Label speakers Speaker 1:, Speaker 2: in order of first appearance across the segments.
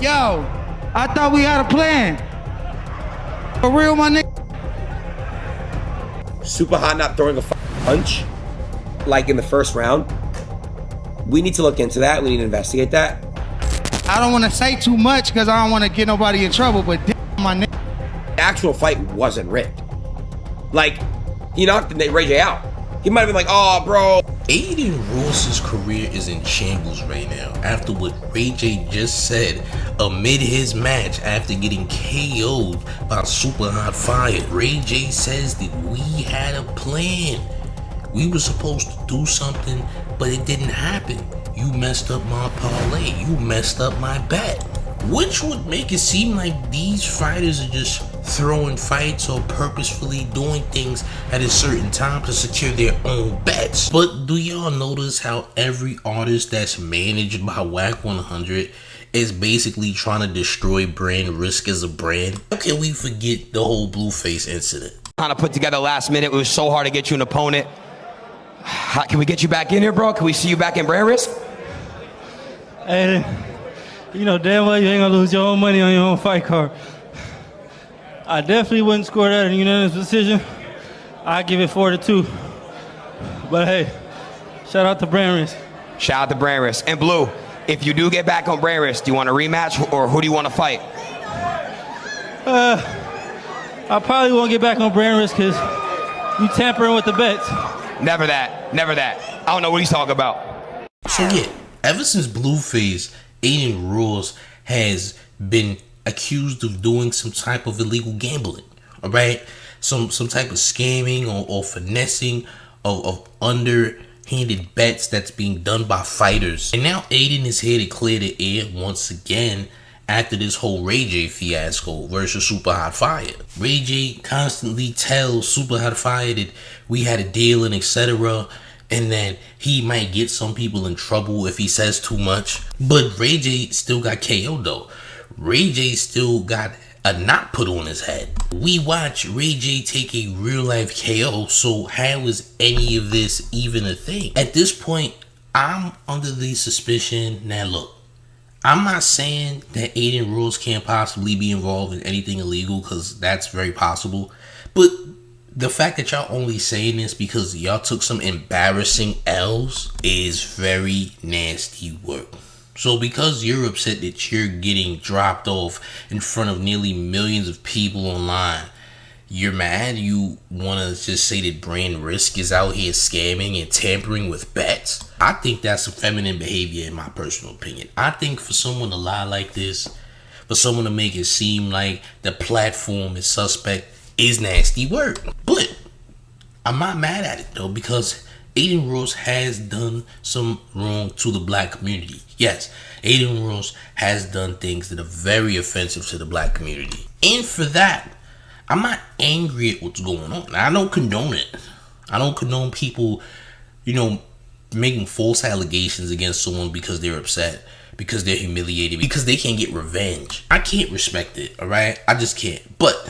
Speaker 1: Yo, I thought we had a plan. For real, my nigga.
Speaker 2: Supa Hot not throwing a punch like in the first round. We need to look into that. We need to investigate that.
Speaker 1: I don't want to say too much because I don't want to get nobody in trouble, but damn, my nigga.
Speaker 2: The actual fight wasn't rigged. Like, he knocked Ray J out. He might have been like, oh, bro.
Speaker 3: Adin Ross's career is in shambles right now after what Ray J just said amid his match after getting KO'd by Supa Hot Fire. Ray J says that we had a plan. We were supposed to do something, but it didn't happen. You messed up my parlay. You messed up my bet. Which would make it seem like these fighters are just throwing fights or purposefully doing things at a certain time to secure their own bets. But do y'all notice how every artist that's managed by Whack 100 is basically trying to destroy brand risk as a brand? How can we forget the whole Blueface incident?
Speaker 4: Kind of put together last minute. It was so hard to get you an opponent. Can we get you back in here, bro? Can we see you back in brand risk?
Speaker 5: Hey, you know damn well you ain't gonna lose your own money on your own fight card. I definitely wouldn't score that in a unanimous decision. I'd give it 4-2. But hey, shout out to Brand Risk.
Speaker 4: Shout out to Brand Risk. And Blue, if you do get back on Brand Risk, do you want a rematch or who do you want to fight?
Speaker 5: I probably won't get back on Brand Risk because you tampering with the bets.
Speaker 4: Never that. Never that. I don't know what he's talking about.
Speaker 3: So yeah, ever since Blueface, Adin Ross has been accused of doing some type of illegal gambling, all right? Some type of scamming or finessing of underhanded bets that's being done by fighters. And now Adin is here to clear the air once again after this whole Ray J fiasco versus Supa Hot Fire. Ray J constantly tells Supa Hot Fire that we had a deal and etc. and that he might get some people in trouble if he says too much. But Ray J still got KO'd though. Ray J still got a knot put on his head. We watch Ray J take a real life KO, so how is any of this even a thing? At this point, I'm under the suspicion, now look, I'm not saying that Adin Ross can't possibly be involved in anything illegal, because that's very possible, but the fact that y'all only saying this because y'all took some embarrassing L's is very nasty work. So because you're upset that you're getting dropped off in front of nearly millions of people online, you're mad, you want to just say that Brand Risk is out here scamming and tampering with bets. I think that's some feminine behavior in my personal opinion. I think for someone to lie like this, for someone to make it seem like the platform is suspect, is nasty work. But I'm not mad at it though, because Adin Ross has done some wrong to the black community. Yes, Adin Ross has done things that are very offensive to the black community. And for that, I'm not angry at what's going on. I don't condone it. I don't condone people, making false allegations against someone because they're upset, because they're humiliated, because they can't get revenge. I can't respect it, all right? I just can't. But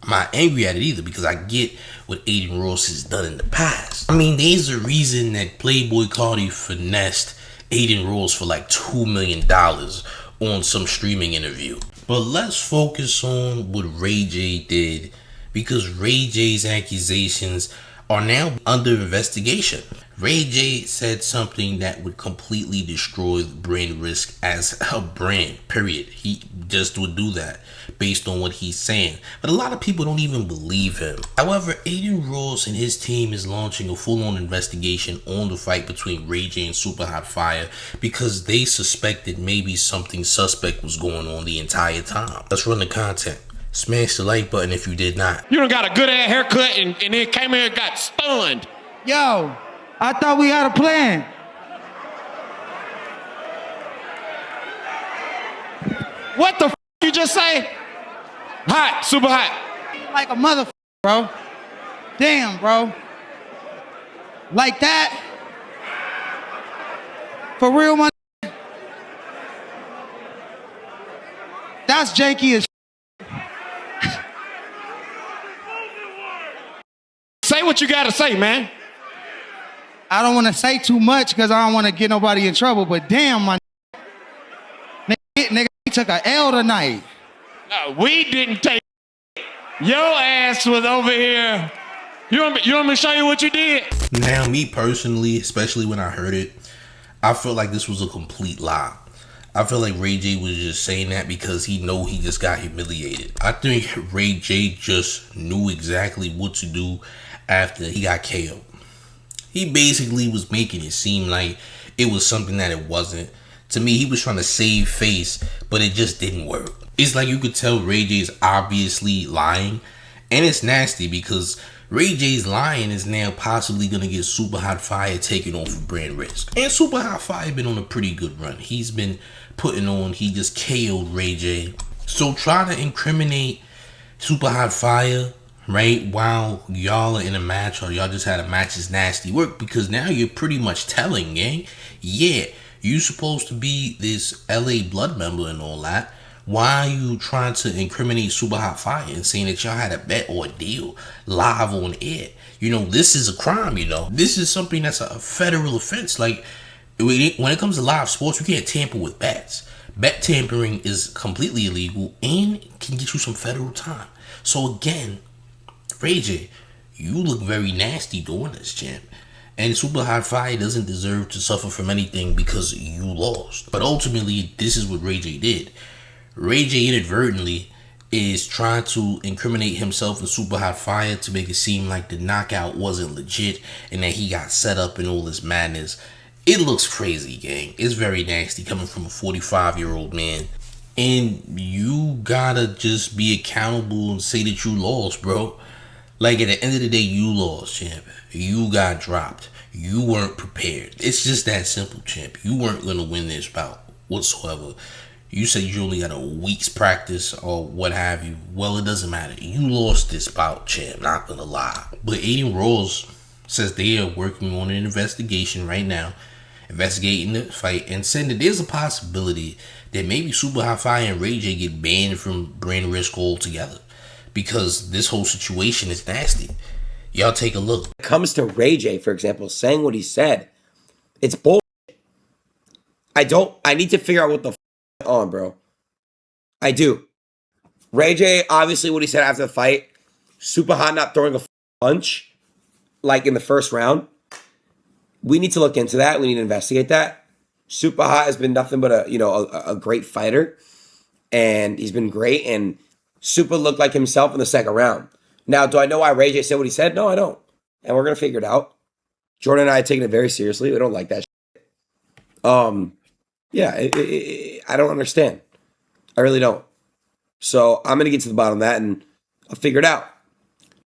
Speaker 3: I'm not angry at it either, because I get what Adin Ross has done in the past. I mean, there's a reason that Playboy Cardi finessed Adin Ross for like $2 million on some streaming interview. But let's focus on what Ray J did, because Ray J's accusations are now under investigation. Ray J said something that would completely destroy Brand Risk as a brand, period. He just would do that based on what he's saying. But a lot of people don't even believe him. However, Adin Ross and his team is launching a full-on investigation on the fight between Ray J and Supa Hot Fire because they suspected maybe something suspect was going on the entire time. Let's run the content. Smash the like button if you did not.
Speaker 6: You done got a good ass haircut and then came here and got stunned.
Speaker 1: Yo, I thought we had a plan.
Speaker 6: What the you just say? Hot, super hot.
Speaker 1: Like a motherfucker, bro. Damn, bro. Like that? For real, my that's janky as
Speaker 6: Say what you gotta say, man.
Speaker 1: I don't want to say too much because I don't want to get nobody in trouble, but damn, my nigga, took a L tonight.
Speaker 6: No, we didn't take. Your ass was over here. You want me to show you what you did?
Speaker 3: Now, me personally, especially when I heard it, I felt like this was a complete lie. I feel like Ray J was just saying that because he just got humiliated. I think Ray J just knew exactly what to do after he got KO'd. He basically was making it seem like it was something that it wasn't. To me, he was trying to save face, but it just didn't work. It's like you could tell Ray J is obviously lying, and it's nasty because Ray J's lying is now possibly going to get Supa Hot Fire taken off of brand risk. And Supa Hot Fire been on a pretty good run. He's been putting on, he just KO'd Ray J. So try to incriminate Supa Hot Fire, right, while y'all are in a match or y'all just had a match is nasty work, because now you're pretty much telling, gang, yeah, you supposed to be this LA Blood member and all that. Why are you trying to incriminate Supa Hot Fire and saying that y'all had a bet or a deal live on air? You know, this is a crime, you know. This is something that's a federal offense. Like, when it comes to live sports, you can't tamper with bets. Bet tampering is completely illegal and can get you some federal time. So again, Ray J, you look very nasty doing this, champ. And Supa Hot Fire doesn't deserve to suffer from anything because you lost. But ultimately, this is what Ray J did. Ray J inadvertently is trying to incriminate himself and Supa Hot Fire to make it seem like the knockout wasn't legit and that he got set up and all this madness. It looks crazy, gang. It's very nasty coming from a 45-year-old man. And you gotta just be accountable and say that you lost, bro. Like, at the end of the day, you lost, champ. You got dropped. You weren't prepared. It's just that simple, champ. You weren't gonna win this bout whatsoever. You said you only got a week's practice or what have you. Well, it doesn't matter. You lost this bout, champ. Not gonna lie. But Adin Ross says they are working on an investigation right now, investigating the fight, and saying that there's a possibility that maybe Supa Hot Fire and Ray J get banned from brand risk altogether because this whole situation is nasty. Y'all take a look.
Speaker 2: When it comes to Ray J, for example, saying what he said, it's bullshit. I need to figure out what the on, bro. I do. Ray J, obviously what he said after the fight, Supa Hot not throwing a punch like in the first round. We need to look into that. We need to investigate that. Supa Hot has been nothing but a great fighter, and he's been great, and Supa looked like himself in the second round. Now, do I know why Ray J said what he said? No, I don't. And we're going to figure it out. Jordan and I are taking it very seriously. We don't like that shit. Yeah, I don't understand. I really don't. So I'm going to get to the bottom of that and I'll figure it out.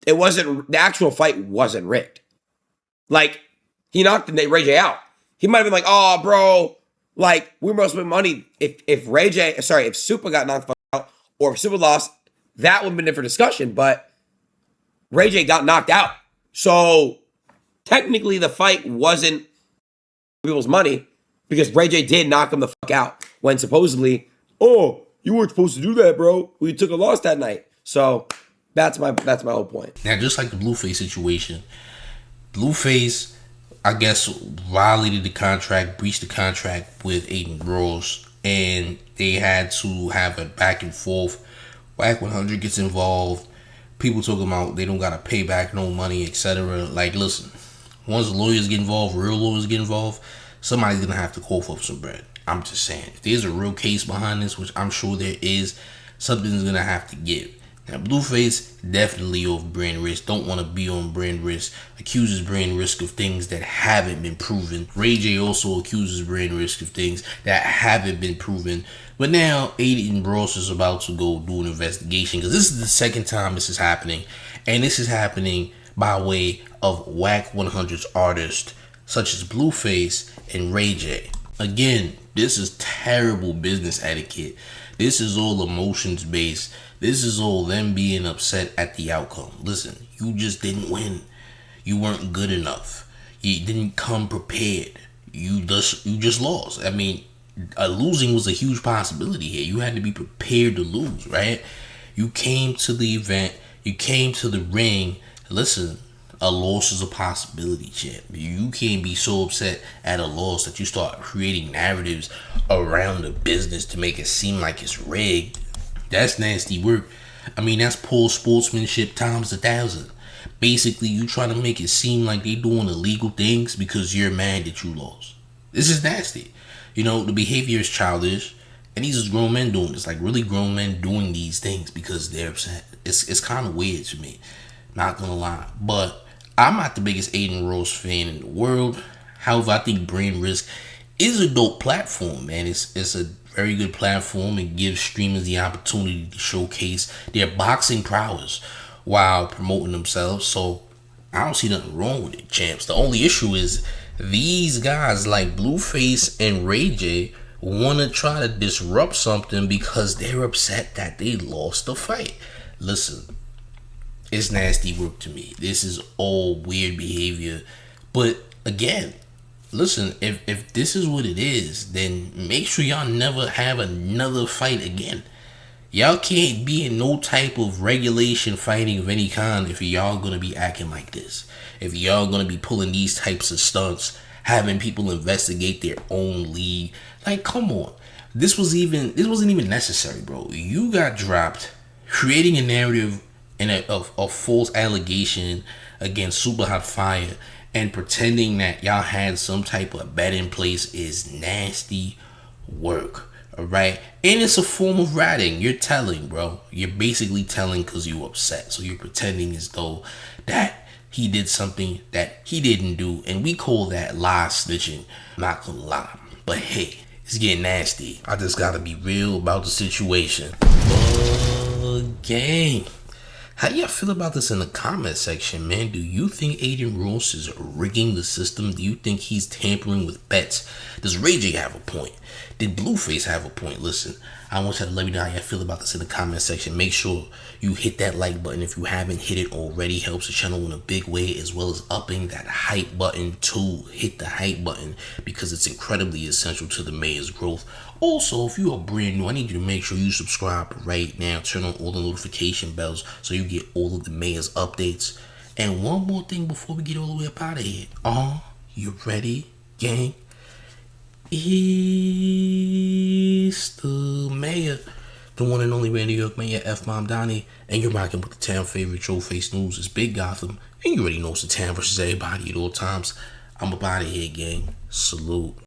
Speaker 2: The actual fight wasn't rigged. Like, he knocked Ray J out. He might have been like, oh, bro, like, we must win money. If Supa got knocked out or if Supa lost, that would have been a different discussion. But Ray J got knocked out. So technically the fight wasn't people's money, because Ray J did knock him the fuck out when supposedly, oh, you weren't supposed to do that, bro. We took a loss that night. So that's my whole point.
Speaker 3: Now, just like the Blueface situation, Blueface, I guess, violated the contract, breached the contract with Adin Ross, and they had to have a back and forth. Whack 100 gets involved. People talking about they don't gotta pay back no money, etc. Like, listen, once lawyers get involved, real lawyers get involved, somebody's gonna have to cough up some bread. I'm just saying, if there's a real case behind this, which I'm sure there is, something's gonna have to give. Now, Blueface definitely off brand risk, don't want to be on brand risk, accuses brand risk of things that haven't been proven. Ray J also accuses brand risk of things that haven't been proven. But now Adin Ross is about to go do an investigation, because this is the second time this is happening, and this is happening by way of Whack 100's artists such as Blueface and Ray J. Again, this is terrible business etiquette. This is all emotions based. This is all them being upset at the outcome. Listen, you just didn't win. You weren't good enough. You didn't come prepared. You just lost. I mean, losing was a huge possibility here. You had to be prepared to lose, right? You came to the event. You came to the ring. Listen, A loss is a possibility, champ. You can't be so upset at a loss that you start creating narratives around the business to make it seem like it's rigged. That's nasty work. I mean, that's poor sportsmanship times 1,000. Basically, you trying to make it seem like they doing illegal things because you're mad that you lost. This is nasty. You know, the behavior is childish. And these is grown men doing this. Like, really grown men doing these things because they're upset. It's kind of weird to me. Not gonna lie. But I'm not the biggest Adin Ross fan in the world. However, I think Brain Risk is a dope platform, man. It's a very good platform. It gives streamers the opportunity to showcase their boxing prowess while promoting themselves. So I don't see nothing wrong with it, champs. The only issue is these guys like Blueface and Ray J want to try to disrupt something because they're upset that they lost the fight. Listen, it's nasty work to me. This is all weird behavior. But again, listen, if this is what it is, then make sure y'all never have another fight again. Y'all can't be in no type of regulation fighting of any kind if y'all gonna be acting like this. If y'all gonna be pulling these types of stunts, having people investigate their own league. Like, come on. This wasn't even necessary, bro. You got dropped, creating a narrative and a false allegation against Supa Hot Fire and pretending that y'all had some type of bet in place is nasty work. Alright? And it's a form of ratting. You're telling, bro. You're basically telling because you're upset. So you're pretending as though that he did something that he didn't do. And we call that lie snitching. Not gonna lie. But hey, it's getting nasty. I just gotta be real about the situation. Gang, how do y'all feel about this in the comment section, man? Do you think Adin Ross is rigging the system? Do you think he's tampering with bets? Does Ray J have a point? Did Blueface have a point? Listen, I want y'all to let me know how y'all feel about this in the comment section. Make sure you hit that like button if you haven't hit it already. Helps the channel in a big way, as well as upping that hype button too. Hit the hype button because it's incredibly essential to the mayor's growth. Also, if you are brand new, I need you to make sure you subscribe right now. Turn on all the notification bells so you get all of the mayor's updates. And one more thing before we get all the way up out of here. You ready, gang? It's the mayor, the one and only New York Mayor, F-Bomb Donnie, and you're rocking with the town favorite Showface News. It's Big Gotham, and you already know it's the town versus everybody at all times. I'm up out of here, gang. Salute.